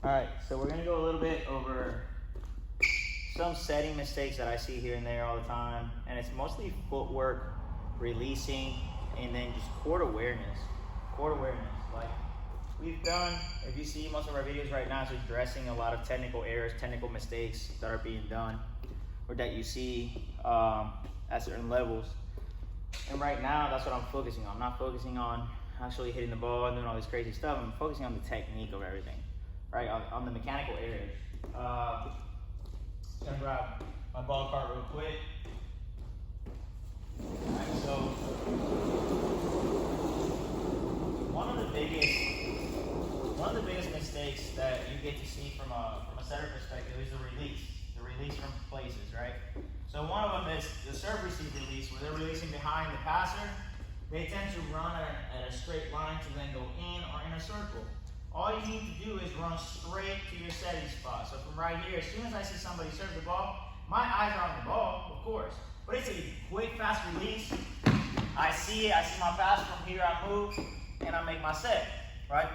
All right, so we're gonna go a little bit over some setting mistakes that I see here and there all the time, and it's mostly footwork, releasing, and then just court awareness. Court awareness, like we've done, if you see most of our videos right now, it's addressing a lot of technical errors, technical mistakes that are being done, or that you see at certain levels. And right now, that's what I'm focusing on. I'm not focusing on actually hitting the ball and doing all this crazy stuff. I'm focusing on the technique of everything, right? On the mechanical areas. Just gonna grab my ball cart real quick. All right, so one of the biggest mistakes that you get to see from a setter perspective is the release from places, right? So one of them is the serve receive release, where they're releasing behind the passer. They tend to run at a straight line to then go in or in a circle. All you need to do is run straight to your setting spot. So from right here, as soon as I see somebody serve the ball, my eyes are on the ball, of course. But it's a quick, fast release. I see it, I see my pass from here, I move, and I make my set, right?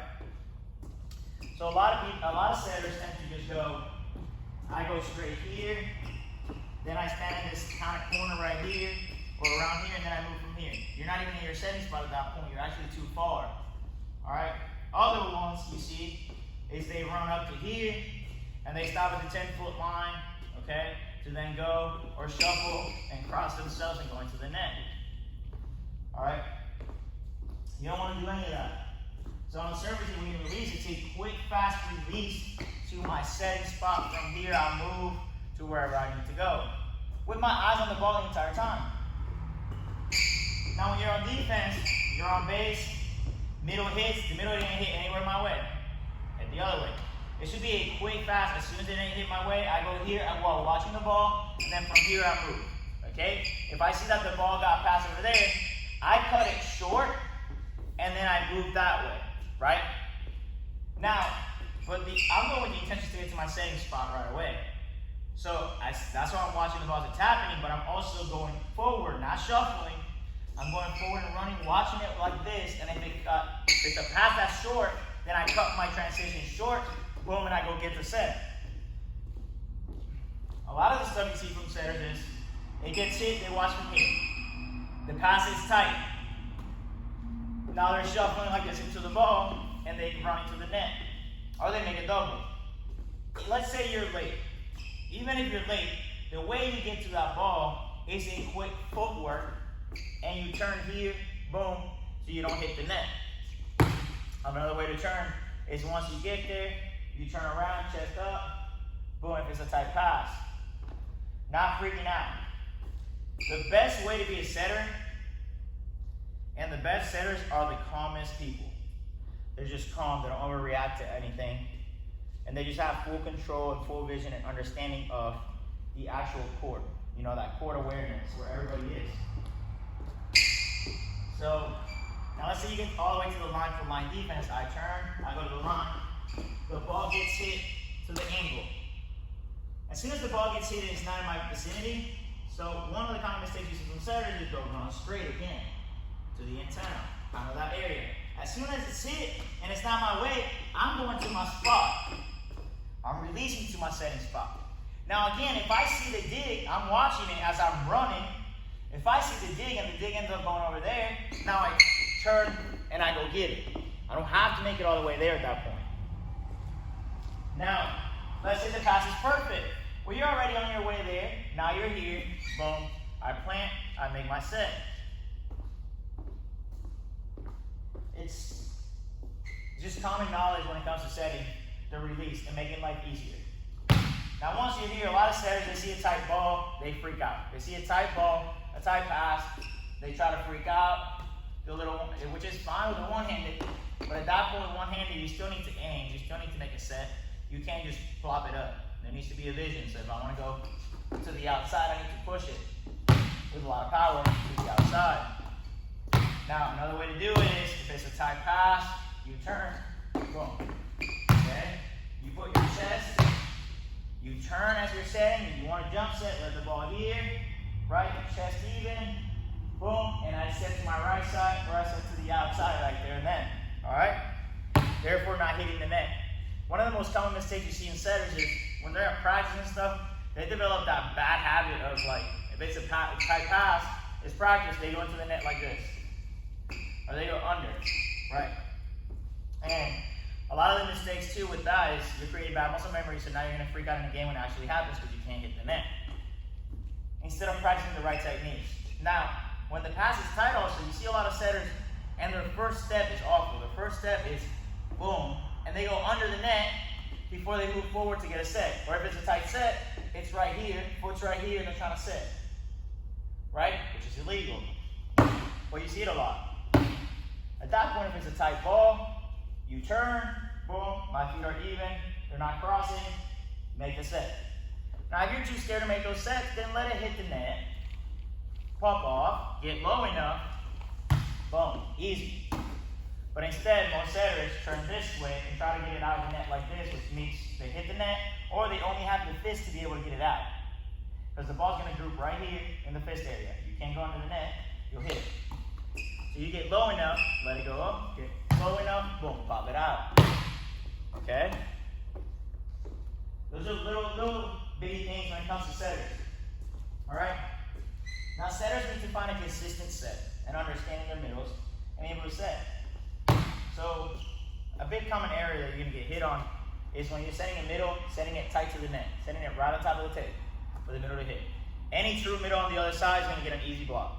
So a lot of setters tend to just go, I go straight here, then I stand in this kind of corner right here, or around here, and then I move from here. You're not even in your setting spot at that point, you're actually too far, all right? Other ones you see is they run up to here, and they stop at the 10-foot line, okay, to then go or shuffle and cross themselves and go into the net, all right? You don't want to do any of that. So on the surface, when you release, it's a quick, fast release to my setting spot. From here, I move to wherever I need to go, with my eyes on the ball the entire time. Now when you're on defense, you're on base, middle hits, the middle didn't hit anywhere my way, and the other way. It should be a quick, fast, as soon as it didn't hit my way, I go here, I go watching the ball, and then from here I move, okay? If I see that the ball got passed over there, I cut it short, and then I move that way, right? Now, I'm going with the intention to get to my setting spot right away. So that's why I'm watching the ball as it's happening, but I'm also going forward, not shuffling. I'm going forward and running, watching it like this, and if the pass that's short, then I cut my transition short, boom, and I go get the set. A lot of the stuff you see from setters is, it gets hit, they watch from here. The pass is tight. Now they're shuffling like this into the ball, and they run into the net. Or they make a double. Let's say you're late. Even if you're late, the way you get to that ball is a quick footwork, and you turn here, boom, so you don't hit the net. Another way to turn is once you get there, you turn around, chest up, boom, if it's a tight pass. Not freaking out. The best way to be a setter, and the best setters are the calmest people. They're just calm, they don't overreact to anything. And they just have full control and full vision and understanding of the actual court. You know, that court awareness where everybody is. So, now let's say you get all the way to the line for line defense. I turn, I go to the line. The ball gets hit to the angle. As soon as the ball gets hit, it's not in my vicinity. So one of the common mistakes you see from setters is go run straight again to the antenna, kind of that area. As soon as it's hit and it's not my way, I'm going to my spot. I'm releasing to my setting spot. Now again, if I see the dig, I'm watching it as I'm running. If I see the dig and the dig ends up going over there, now I turn and I go get it. I don't have to make it all the way there at that point. Now, let's say the pass is perfect. Well, you're already on your way there. Now you're here. Boom. I plant. I make my set. It's just common knowledge when it comes to setting the release and making life easier. Now, once you're here, a lot of setters, they see a tight ball, they freak out. They see a tight ball, a tight pass, they try to freak out, do a little, which is fine with the one-handed, but at that point, one-handed, you still need to aim, you still need to make a set. You can't just plop it up. There needs to be a vision. So if I want to go to the outside, I need to push it with a lot of power to the outside. Now, another way to do it is, if it's a tight pass, you turn, boom. Okay? You put your chest, you turn as you're setting. If you want to jump set, let the ball here, right? Chest even, boom, and I set to my right side, or I set to the outside right there and then. All right? Therefore, not hitting the net. one of the most common mistakes you see in setters is when they're at practice and stuff, they develop that bad habit of like, if it's a tight pass, it's practice, they go into the net like this. Or they go under, right? And a lot of the mistakes too with that is you're creating bad muscle memory, so now you're going to freak out in the game when it actually happens because you can't hit the net. Instead of practicing the right techniques. Now, when the pass is tight also, you see a lot of setters and their first step is awful. Their first step is boom, and they go under the net before they move forward to get a set. Or if it's a tight set, it's right here, foot's right here, and they're trying to set. Right? Which is illegal. But you see it a lot. At that point, if it's a tight ball, you turn, boom, my feet are even, they're not crossing, make the set. Now, if you're too scared to make those sets, then let it hit the net, pop off, get low enough, boom, easy. But instead, most setters turn this way and try to get it out of the net like this, which means they hit the net, or they only have the fist to be able to get it out. Because the ball's going to group right here in the fist area. You can't go under the net, you'll hit it. So you get low enough, let it go up, get low enough, boom, pop it out. Okay? Those are little bitty things when it comes to setters. Alright? Now setters need to find a consistent set and understanding their middles and be able to set. So a big common area that you're going to get hit on is when you're setting a middle, setting it tight to the net, setting it right on top of the tape for the middle to hit. Any true middle on the other side is going to get an easy block.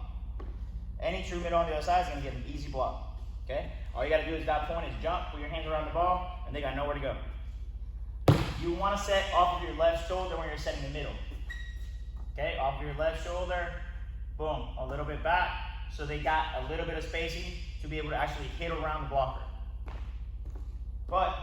Any true middle on the other side is going to get an easy block. Okay? All you got to do is that point is jump, put your hands around the ball, and they got nowhere to go. You want to set off of your left shoulder when you're setting the middle. Okay? Off of your left shoulder, boom, a little bit back, so they got a little bit of spacing to be able to actually hit around the blocker. But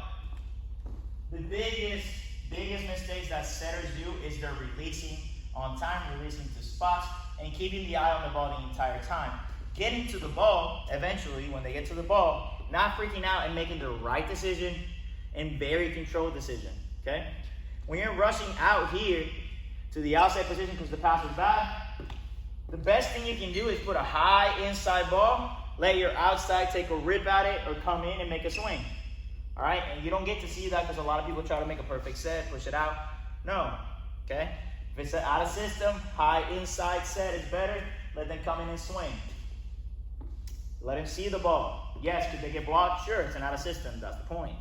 the biggest mistakes that setters do is they're releasing on time, releasing to spots, and keeping the eye on the ball the entire time. Getting to the ball, eventually, when they get to the ball, not freaking out and making the right decision and very controlled decision, okay? When you're rushing out here to the outside position because the pass is bad, the best thing you can do is put a high inside ball, let your outside take a rip at it or come in and make a swing. All right? And you don't get to see that because a lot of people try to make a perfect set, push it out. No. Okay? If it's out of system, high inside set is better. Let them come in and swing. Let them see the ball. Yes, could they get blocked? Sure, it's an out of system. That's the point.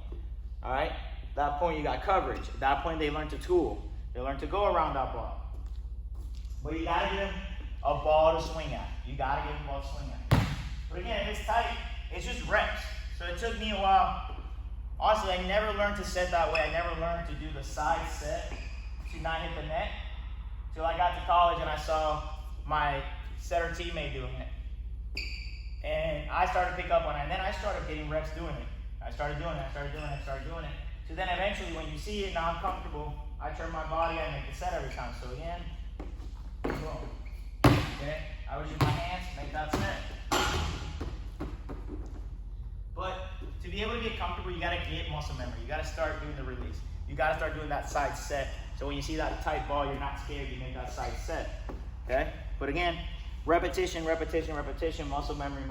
All right? At that point, you got coverage. At that point, they learn to tool. They learn to go around that ball. But you got to give them a ball to swing at. You got to give them a ball to swing at. But again, if it's tight, it's just reps. So it took me a while. Honestly, I never learned to set that way. I never learned to do the side set to not hit the net till I got to college and I saw my setter teammate doing it. And I started to pick up on it, and then I started getting reps doing it. I started doing it. So then eventually when you see it, now I'm comfortable, I turn my body and make the set every time. So again, boom. Okay, I would use my hands, make that set. But to be able to get comfortable, you gotta get muscle memory. You gotta start doing the release. You gotta start doing that side set. So when you see that tight ball, you're not scared, you make that side set. Okay? But again, repetition, muscle memory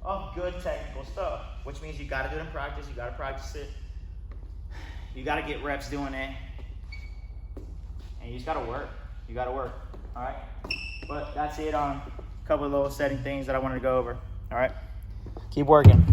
of good technical stuff. Which means you gotta do it in practice, you gotta practice it. You gotta get reps doing it. And you just gotta work. You gotta work. Alright? But that's it on a couple of little setting things that I wanted to go over. Alright? Keep working.